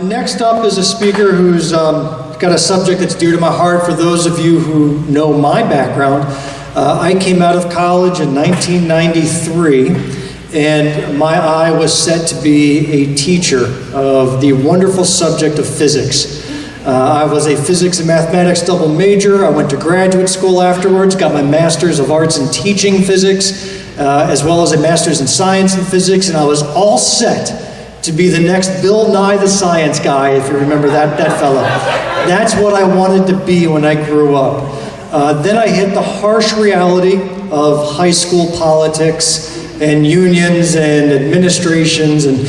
Next up is a speaker who's got a subject that's dear to my heart. For those of you who know my background, I came out of college in 1993. And my eye was set to be a teacher of the wonderful subject of physics. I was a physics and mathematics double major. I went to graduate school afterwards, got my master's of arts in teaching physics, as well as a master's in science and physics, and I was all set to be the next Bill Nye the Science Guy, if you remember that fellow. That's what I wanted to be when I grew up. Then I hit the harsh reality of high school politics and unions and administrations, and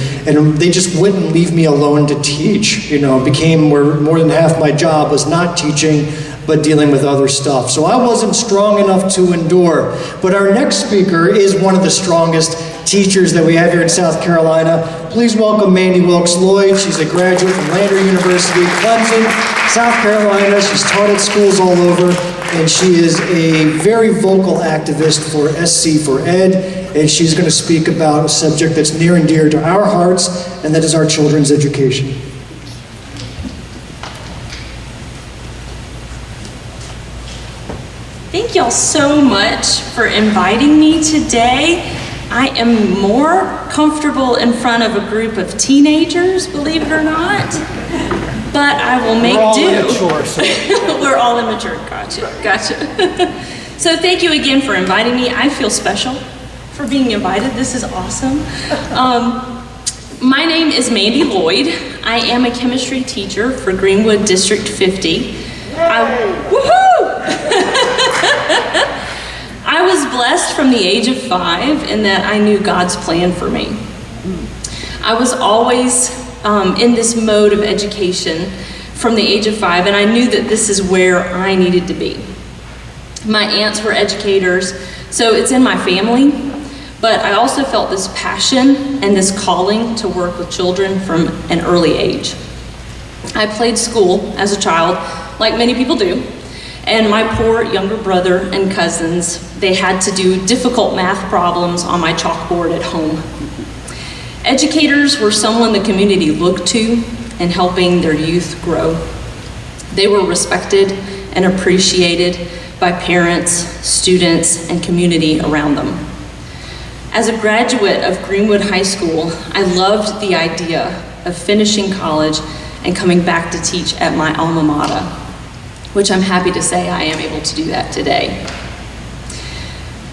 they just wouldn't leave me alone to teach. You know, it became where more than half my job was not teaching, but dealing with other stuff. So I wasn't strong enough to endure. But our next speaker is one of the strongest teachers that we have here in South Carolina. Please welcome Mandy Lloyd. She's a graduate from Lander University, Clemson, South Carolina. She's taught at schools all over, and she is a very vocal activist for SC for Ed. And she's going to speak about a subject that's near and dear to our hearts, and that is our children's education. Thank y'all so much for inviting me today. I am more comfortable in front of a group of teenagers, believe it or not, but I will make do. We're all immature, gotcha. So thank you again for inviting me. I feel special for being invited. This is awesome. My name is Mandy Lloyd. I am a chemistry teacher for Greenwood District 50. I was blessed from the age of 5 in that I knew God's plan for me. I was always in this mode of education from the age of 5, and I knew that this is where I needed to be. My aunts were educators, so it's in my family. But I also felt this passion and this calling to work with children from an early age. I played school as a child, like many people do, and my poor younger brother and cousins, they had to do difficult math problems on my chalkboard at home. Educators were someone the community looked to in helping their youth grow. They were respected and appreciated by parents, students, and community around them. As a graduate of Greenwood High School, I loved the idea of finishing college and coming back to teach at my alma mater, which I'm happy to say I am able to do that today.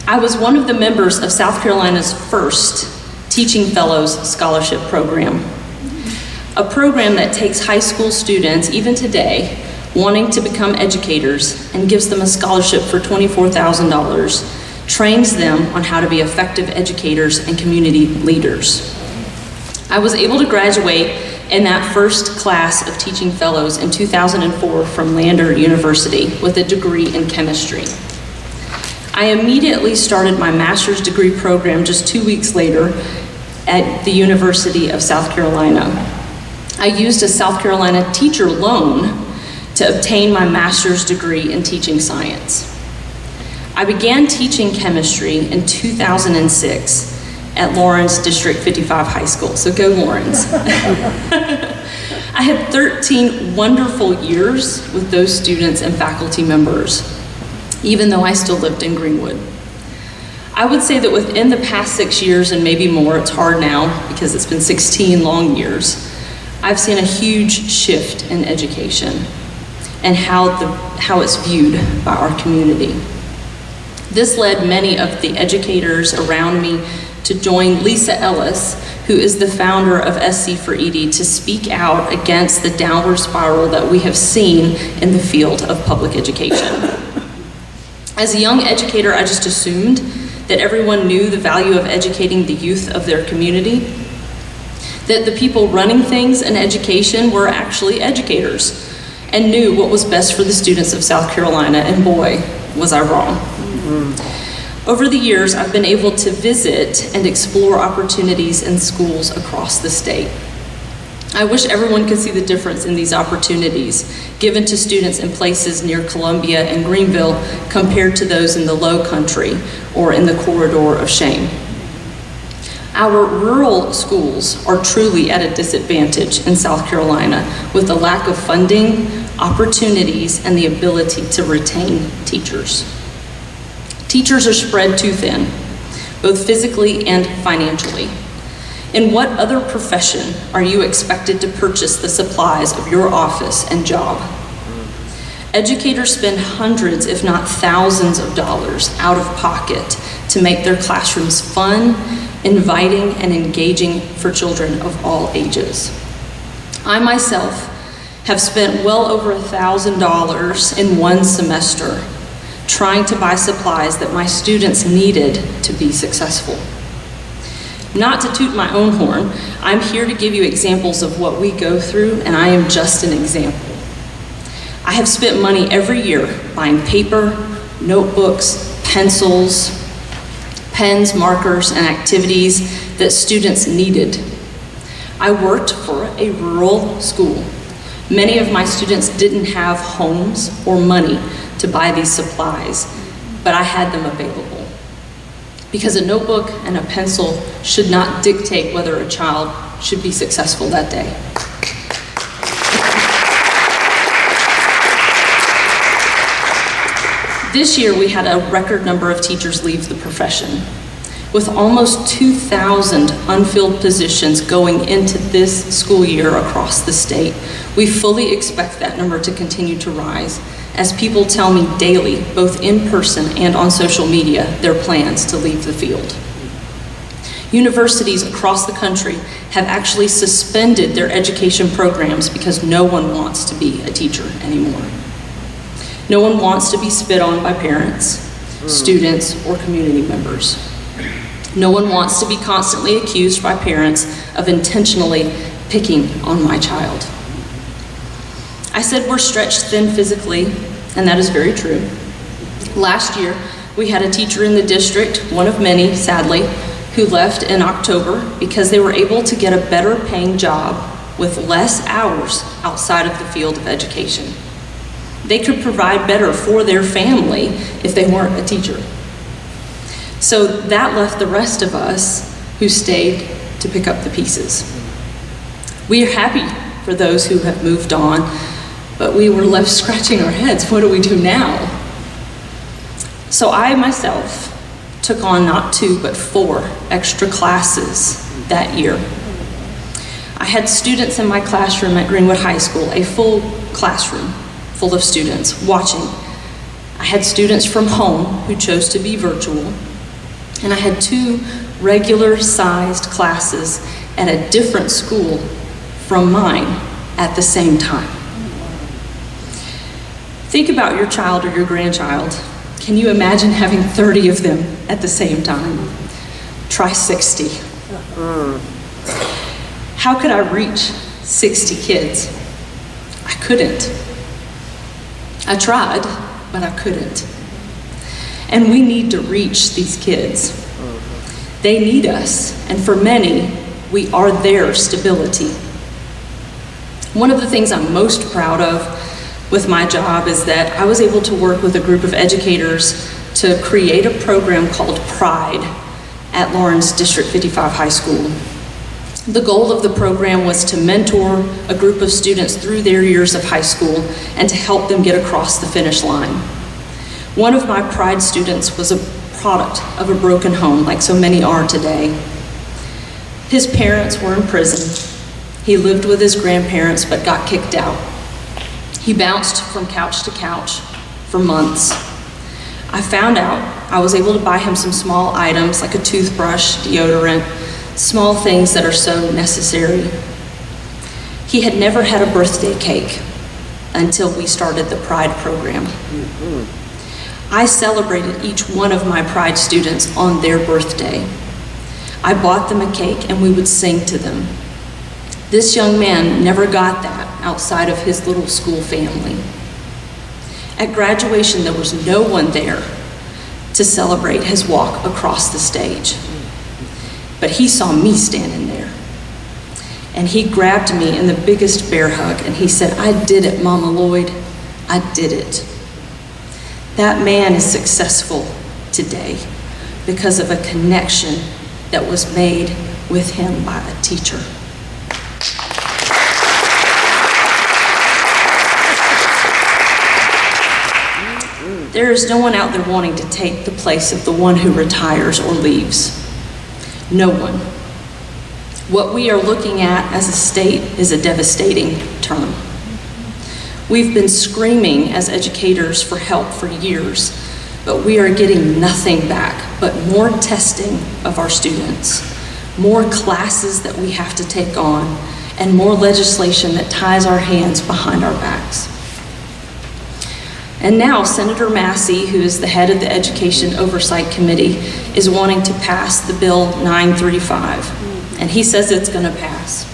I was one of the members of South Carolina's first Teaching Fellows Scholarship Program, a program that takes high school students, even today, wanting to become educators and gives them a scholarship for $24,000. Trains them on how to be effective educators and community leaders. I was able to graduate in that first class of teaching fellows in 2004 from Lander University with a degree in chemistry. I immediately started my master's degree program just 2 weeks later at the University of South Carolina. I used a South Carolina teacher loan to obtain my master's degree in teaching science. I began teaching chemistry in 2006 at Lawrence District 55 High School, so go Lawrence. I had 13 wonderful years with those students and faculty members, even though I still lived in Greenwood. I would say that within the past 6 years, and maybe more, it's hard now because it's been 16 long years, I've seen a huge shift in education and how it's viewed by our community. This led many of the educators around me to join Lisa Ellis, who is the founder of SC for ED, to speak out against the downward spiral that we have seen in the field of public education. As a young educator, I just assumed that everyone knew the value of educating the youth of their community, that the people running things in education were actually educators and knew what was best for the students of South Carolina, and boy, was I wrong. Over the years, I've been able to visit and explore opportunities in schools across the state. I wish everyone could see the difference in these opportunities given to students in places near Columbia and Greenville compared to those in the Low Country or in the corridor of shame. Our rural schools are truly at a disadvantage in South Carolina with the lack of funding, opportunities, and the ability to retain teachers. Teachers are spread too thin, both physically and financially. In what other profession are you expected to purchase the supplies of your office and job? Educators spend hundreds, if not thousands of dollars out of pocket to make their classrooms fun, inviting, and engaging for children of all ages. I myself have spent well over $1,000 in one semester trying to buy supplies that my students needed to be successful. Not to toot my own horn, I'm here to give you examples of what we go through, and I am just an example. I have spent money every year buying paper, notebooks, pencils, pens, markers, and activities that students needed. I worked for a rural school. Many of my students didn't have homes or money to buy these supplies, but I had them available. Because a notebook and a pencil should not dictate whether a child should be successful that day. This year, we had a record number of teachers leave the profession. With almost 2,000 unfilled positions going into this school year across the state, we fully expect that number to continue to rise as people tell me daily, both in person and on social media, their plans to leave the field. Universities across the country have actually suspended their education programs because no one wants to be a teacher anymore. No one wants to be spit on by parents, students, or community members. No one wants to be constantly accused by parents of intentionally picking on my child. I said we're stretched thin physically, and that is very true. Last year, we had a teacher in the district, one of many, sadly, who left in October because they were able to get a better paying job with less hours outside of the field of education. They could provide better for their family if they weren't a teacher. So that left the rest of us who stayed to pick up the pieces. We are happy for those who have moved on, but we were left scratching our heads. What do we do now? So I myself took on not 2, but 4 extra classes that year. I had students in my classroom at Greenwood High School, a full classroom full of students watching. I had students from home who chose to be virtual, and I had 2 regular-sized classes at a different school from mine at the same time. Think about your child or your grandchild. Can you imagine having 30 of them at the same time? Try 60. How could I reach 60 kids? I couldn't. I tried, but I couldn't. And we need to reach these kids. They need us, and for many, we are their stability. One of the things I'm most proud of with my job is that I was able to work with a group of educators to create a program called Pride at Lawrence District 55 High School. The goal of the program was to mentor a group of students through their years of high school and to help them get across the finish line. One of my Pride students was a product of a broken home, like so many are today. His parents were in prison. He lived with his grandparents but got kicked out. He bounced from couch to couch for months. I found out I was able to buy him some small items like a toothbrush, deodorant, small things that are so necessary. He had never had a birthday cake until we started the Pride program. I celebrated each one of my Pride students on their birthday. I bought them a cake and we would sing to them. This young man never got that outside of his little school family. At graduation, there was no one there to celebrate his walk across the stage. But he saw me standing there. And he grabbed me in the biggest bear hug and he said, "I did it, Mama Lloyd. I did it." That man is successful today because of a connection that was made with him by a teacher. There is no one out there wanting to take the place of the one who retires or leaves. No one. What we are looking at as a state is a devastating term. We've been screaming as educators for help for years, but we are getting nothing back but more testing of our students, more classes that we have to take on, and more legislation that ties our hands behind our backs. And now Senator Massey, who is the head of the Education Oversight Committee, is wanting to pass the Bill 935, and he says it's going to pass.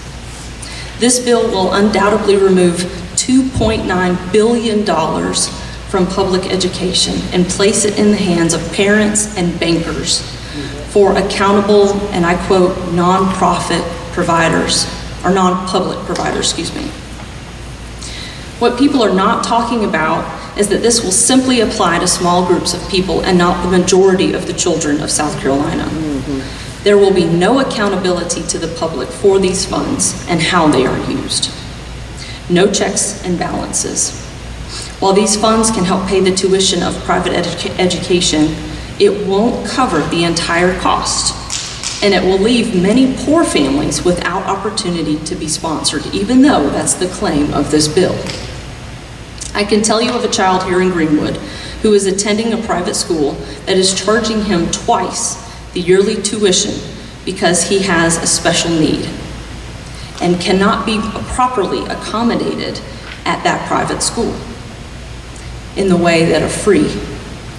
This bill will undoubtedly remove $2.9 billion from public education and place it in the hands of parents and bankers for accountable, and I quote, non-profit providers, or non-public providers, excuse me. What people are not talking about is that this will simply apply to small groups of people and not the majority of the children of South Carolina. There will be no accountability to the public for these funds and how they are used. No checks and balances. While these funds can help pay the tuition of private education, it won't cover the entire cost, and it will leave many poor families without opportunity to be sponsored, even though that's the claim of this bill. I can tell you of a child here in Greenwood who is attending a private school that is charging him twice the yearly tuition because he has a special need and cannot be properly accommodated at that private school in the way that a free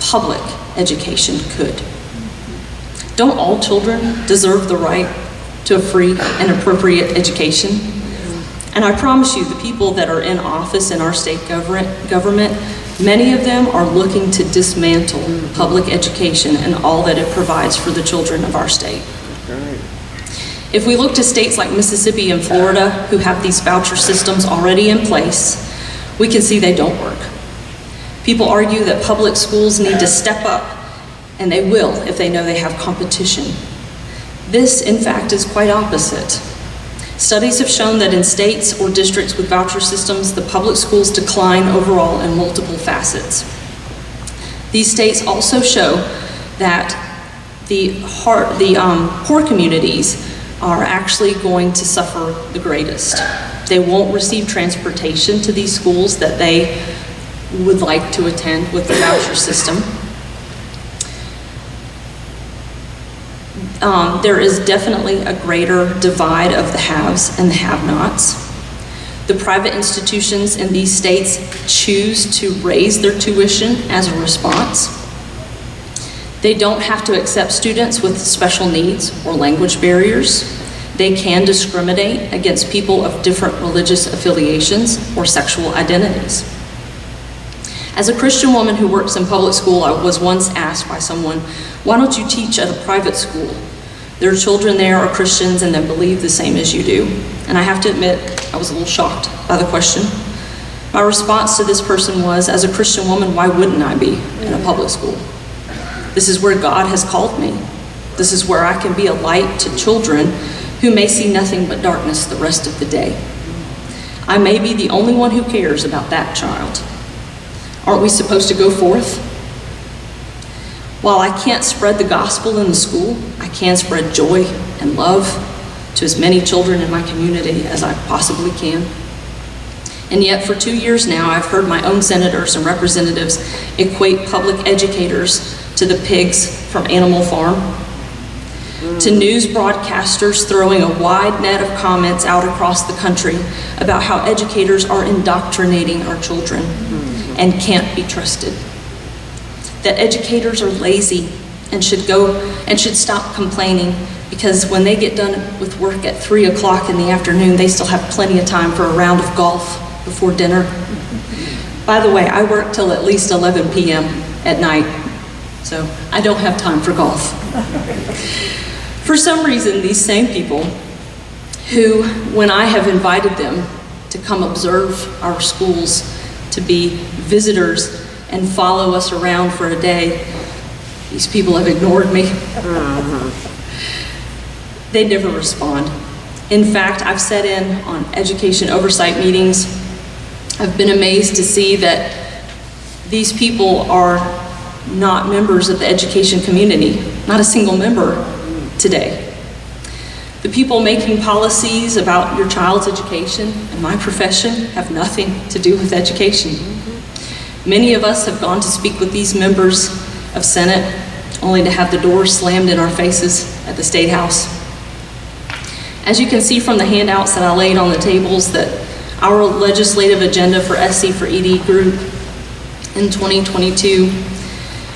public education could. Don't all children deserve the right to a free and appropriate education? And I promise you, the people that are in office in our state government, many of them are looking to dismantle public education and all that it provides for the children of our state. If we look to states like Mississippi and Florida, who have these voucher systems already in place, we can see they don't work. People argue that public schools need to step up, and they will if they know they have competition. This, in fact, is quite opposite. Studies have shown that in states or districts with voucher systems, the public schools decline overall in multiple facets. These states also show that the poor communities are actually going to suffer the greatest. They won't receive transportation to these schools that they would like to attend with the voucher system. There is definitely a greater divide of the haves and the have-nots. The private institutions in these states choose to raise their tuition as a response. They don't have to accept students with special needs or language barriers. They can discriminate against people of different religious affiliations or sexual identities. As a Christian woman who works in public school, I was once asked by someone, why don't you teach at a private school? Their children there are Christians and they believe the same as you do. And I have to admit, I was a little shocked by the question. My response to this person was, as a Christian woman, why wouldn't I be in a public school? This is where God has called me. This is where I can be a light to children who may see nothing but darkness the rest of the day. I may be the only one who cares about that child. Aren't we supposed to go forth? While I can't spread the gospel in the school, I can spread joy and love to as many children in my community as I possibly can. And yet for 2 years now, I've heard my own senators and representatives equate public educators to the pigs from Animal Farm, to news broadcasters throwing a wide net of comments out across the country about how educators are indoctrinating our children and can't be trusted. That educators are lazy and should stop complaining because when they get done with work at 3 o'clock in the afternoon, they still have plenty of time for a round of golf before dinner. By the way, I work till at least 11 p.m. at night, so I don't have time for golf. For some reason, these same people who, when I have invited them to come observe our schools, to be visitors and follow us around for a day, these people have ignored me. they never respond. In fact, I've sat in on education oversight meetings. I've been amazed to see that these people are not members of the education community, not a single member today. The people making policies about your child's education and my profession have nothing to do with education. Many of us have gone to speak with these members of Senate only to have the doors slammed in our faces at the State House. As you can see from the handouts that I laid on the tables, that our legislative agenda for SC for ED grew in 2022.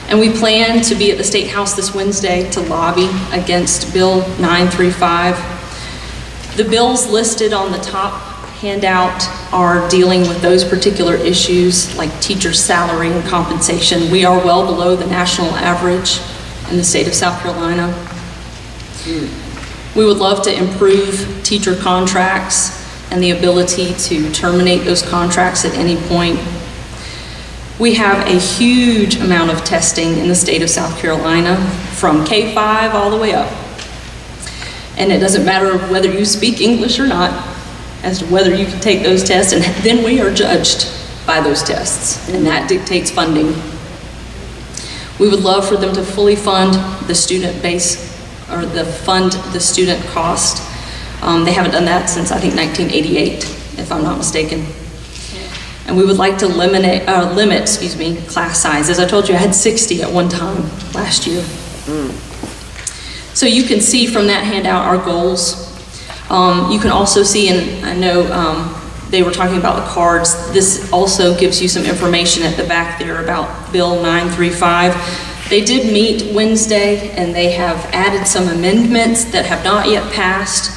And we plan to be at the State House this Wednesday to lobby against Bill 935. The bills listed on the top handout are dealing with those particular issues like teacher salary and compensation. We are well below the national average in the state of South Carolina. We would love to improve teacher contracts and the ability to terminate those contracts at any point. We have a huge amount of testing in the state of South Carolina, from K-5 all the way up. And it doesn't matter whether you speak English or not, as to whether you can take those tests, and then we are judged by those tests, and that dictates funding. We would love for them to fully fund the student base, or fund the student cost. They haven't done that since, I think, 1988, if I'm not mistaken. And we would like to limit class size. As I told you, I had 60 at one time last year. So you can see from that handout our goals. You can also see, and I know they were talking about the cards, this also gives you some information at the back there about Bill 935. They did meet Wednesday, and they have added some amendments that have not yet passed.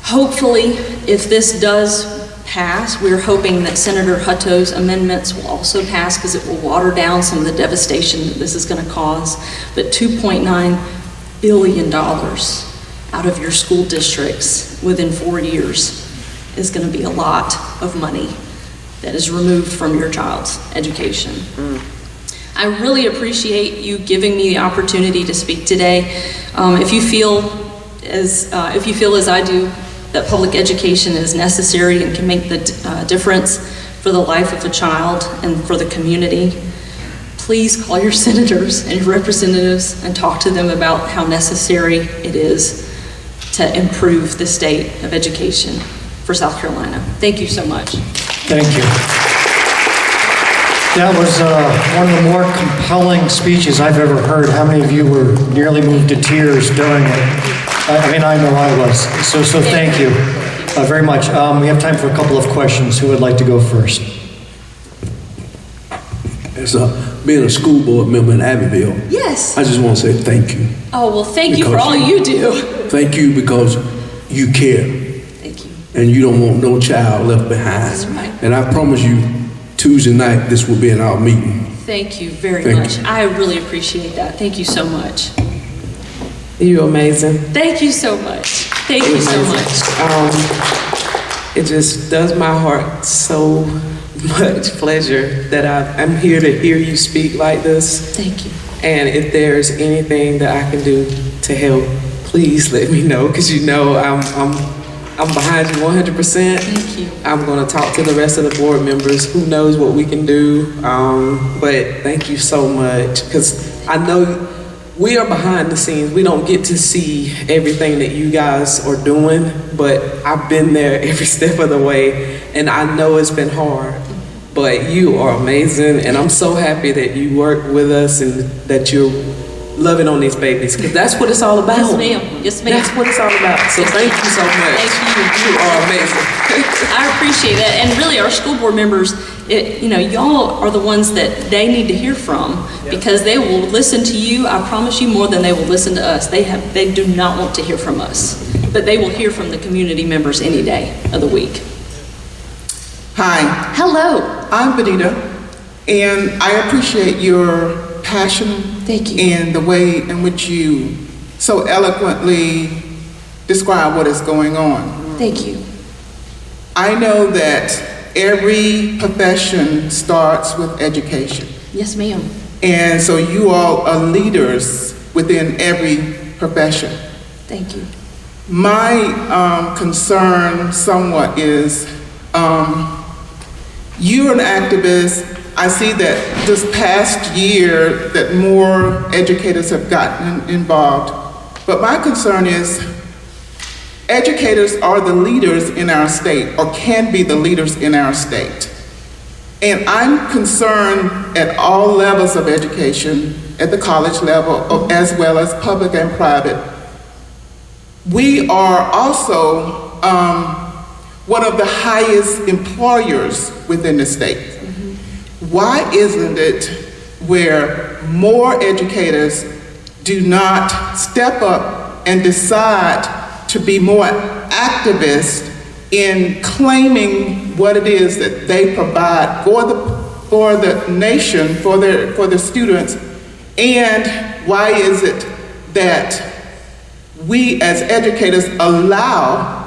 Hopefully, if this does pass, we're hoping that Senator Hutto's amendments will also pass, because it will water down some of the devastation that this is going to cause. But $2.9 billion out of your school districts within 4 years is going to be a lot of money that is removed from your child's education. I really appreciate you giving me the opportunity to speak today. If you feel as I do, that public education is necessary and can make the difference for the life of a child and for the community, please call your senators and your representatives and talk to them about how necessary it is to improve the state of education for South Carolina. Thank you so much. Thank you. That was one of the more compelling speeches I've ever heard. How many of you were nearly moved to tears during it? I mean, I know I was. So thank you very much. We have time for a couple of questions. Who would like to go first? As being a school board member in Abbeville, Yes. I just want to say thank you. Oh, well, thank you for all you do. Thank you because you care. Thank you. And you don't want no child left behind. That's right. And I promise you, Tuesday night, this will be in our meeting. Thank you very Thank much. you. I really appreciate that. Thank you so much. You're amazing. Thank you so much. Thank you so much. It just does my heart so much pleasure that I'm here to hear you speak like this. Thank you. And if there's anything that I can do to help, please let me know, because you know I'm behind you 100%. Thank you. I'm going to talk to the rest of the board members. Who knows what we can do? But thank you so much, because I know we are behind the scenes. We don't get to see everything that you guys are doing, but I've been there every step of the way, and I know it's been hard. But you are amazing, and I'm so happy that you work with us and that you're loving on these babies, because that's what it's all about. Yes, ma'am. Yes, ma'am. That's what it's all about. So thank you so much. Thank you. You are amazing. I appreciate that. And really, our school board members, y'all are the ones that they need to hear from, because they will listen to you, I promise you, more than they will listen to us. They do not want to hear from us, but they will hear from the community members any day of the week. Hi, Hello. I'm Benita, and I appreciate your passion Thank you. and the way in which you so eloquently describe what is going on. Thank you. I know that every profession starts with education, Yes, ma'am. and so you all are leaders within every profession. Thank you. My concern somewhat is, you're an activist. I see that this past year that more educators have gotten involved. But my concern is educators are the leaders in our state, or can be the leaders in our state. And I'm concerned at all levels of education, at the college level, as well as public and private. We are also one of the highest employers within the state. Why isn't it where more educators do not step up and decide to be more activists in claiming what it is that they provide for the nation, for the students? And why is it that we as educators allow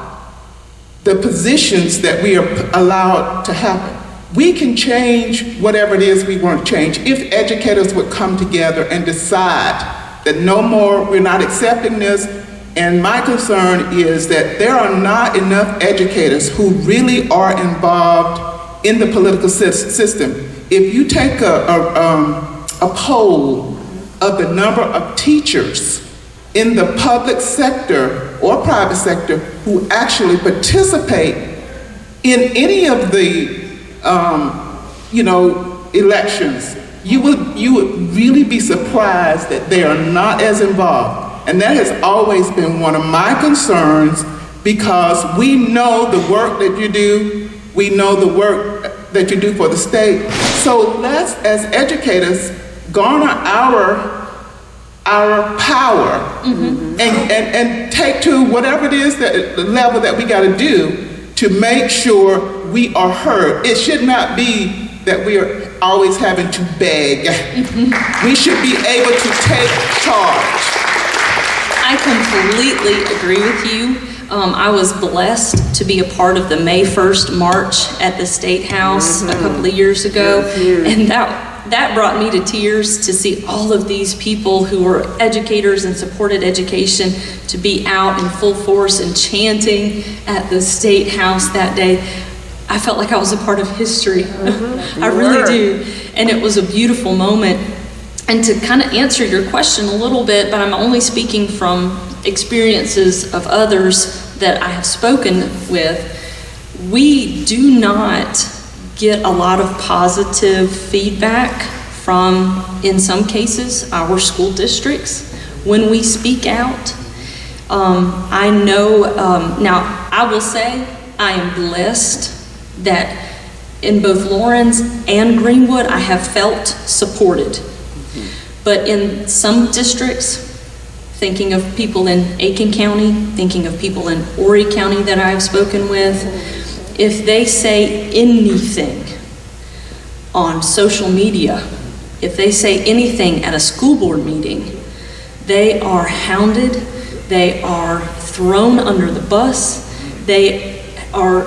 the positions that we are allowed to happen? We can change whatever it is we want to change if educators would come together and decide that no more, we're not accepting this. And my concern is that there are not enough educators who really are involved in the political system. If you take a poll of the number of teachers in the public sector or private sector who actually participate in any of the elections, you would really be surprised that they are not as involved. And that has always been one of my concerns, because we know the work that you do, we know the work that you do for the state. So let's, as educators, garner our power and take to whatever it is that the level that we got to do to make sure we are heard. It should not be that we are always having to beg. We should be able to take charge. I completely agree with you. I was blessed to be a part of the May 1st march at the State House a couple of years ago, and that brought me to tears to see all of these people who were educators and supported education to be out in full force and chanting at the State House that day. I felt like I was a part of history. I really do. And it was a beautiful moment. And to kind of answer your question a little bit, but I'm only speaking from experiences of others that I have spoken with, we do not get a lot of positive feedback from, in some cases, our school districts when we speak out. I know, now I will say I am blessed that in both Lawrence and Greenwood I have felt supported. But in some districts, thinking of people in Aiken County, thinking of people in Horry County that I've spoken with, if they say anything on social media, if they say anything at a school board meeting, they are hounded, they are thrown under the bus, they are,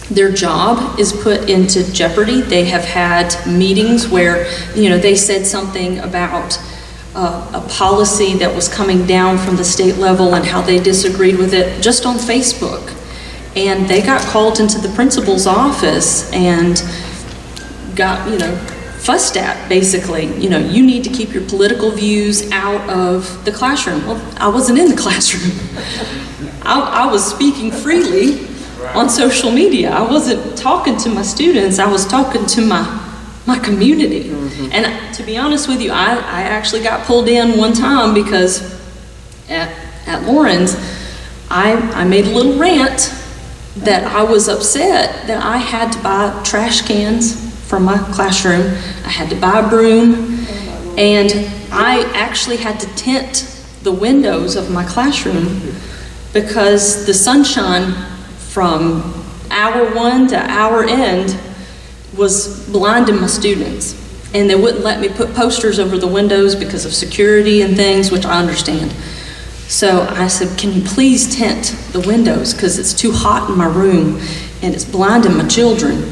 their job is put into jeopardy. They have had meetings where, they said something about a policy that was coming down from the state level and how they disagreed with it just on Facebook. And they got called into the principal's office and got, fussed at, basically. You need to keep your political views out of the classroom. Well, I wasn't in the classroom. I was speaking freely on social media. I wasn't talking to my students, I was talking to my community. And to be honest with you, I actually got pulled in one time because at Lawrence, I made a little rant that I was upset that I had to buy trash cans from my classroom, I had to buy a broom, and I actually had to tint the windows of my classroom because the sunshine from hour one to hour end was blinding my students. And they wouldn't let me put posters over the windows because of security and things, which I understand. So I said, can you please tint the windows because it's too hot in my room and it's blinding my children.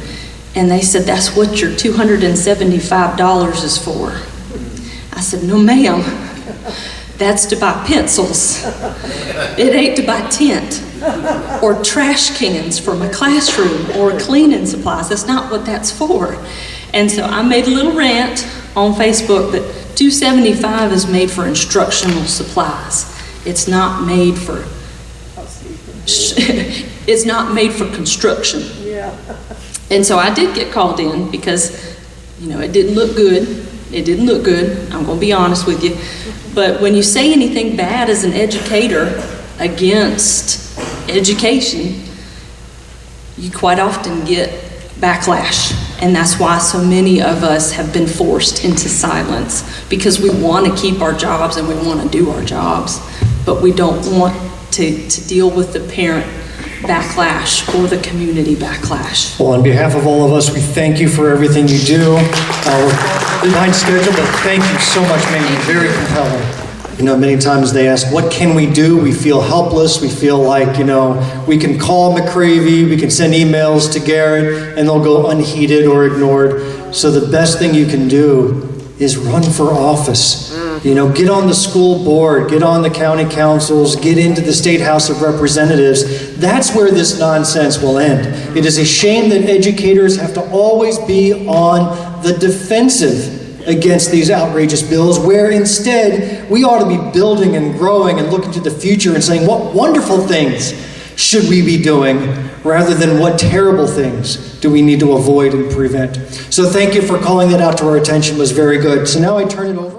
And they said, that's what your $275 is for. I said, no ma'am. That's to buy pencils. It ain't to buy tent or trash cans for my classroom or cleaning supplies. That's not what that's for. And so I made a little rant on Facebook that $275 is made for instructional supplies. It's not made for it's not made for construction. And so I did get called in because, you know, it didn't look good. It didn't look good. I'm going to be honest with you. But when you say anything bad as an educator against education, you quite often get backlash. And that's why so many of us have been forced into silence, because we want to keep our jobs and we want to do our jobs, but we don't want to deal with the parent backlash or the community backlash. Well, on behalf of all of us, we thank you for everything you do. We're behind schedule, but thank you so much, Mandy. Very compelling. You know, many times they ask, what can we do? We feel helpless. We feel like, you know, we can call McCravey, we can send emails to Garrett, and they'll go unheeded or ignored. So the best thing you can do is run for office. You know, get on the school board, get on the county councils, get into the State House of Representatives. That's where this nonsense will end. It is a shame that educators have to always be on the defensive against these outrageous bills, where instead we ought to be building and growing and looking to the future and saying, what wonderful things should we be doing, rather than what terrible things do we need to avoid and prevent. So thank you for calling that out to our attention. It was very good. So now I turn it over.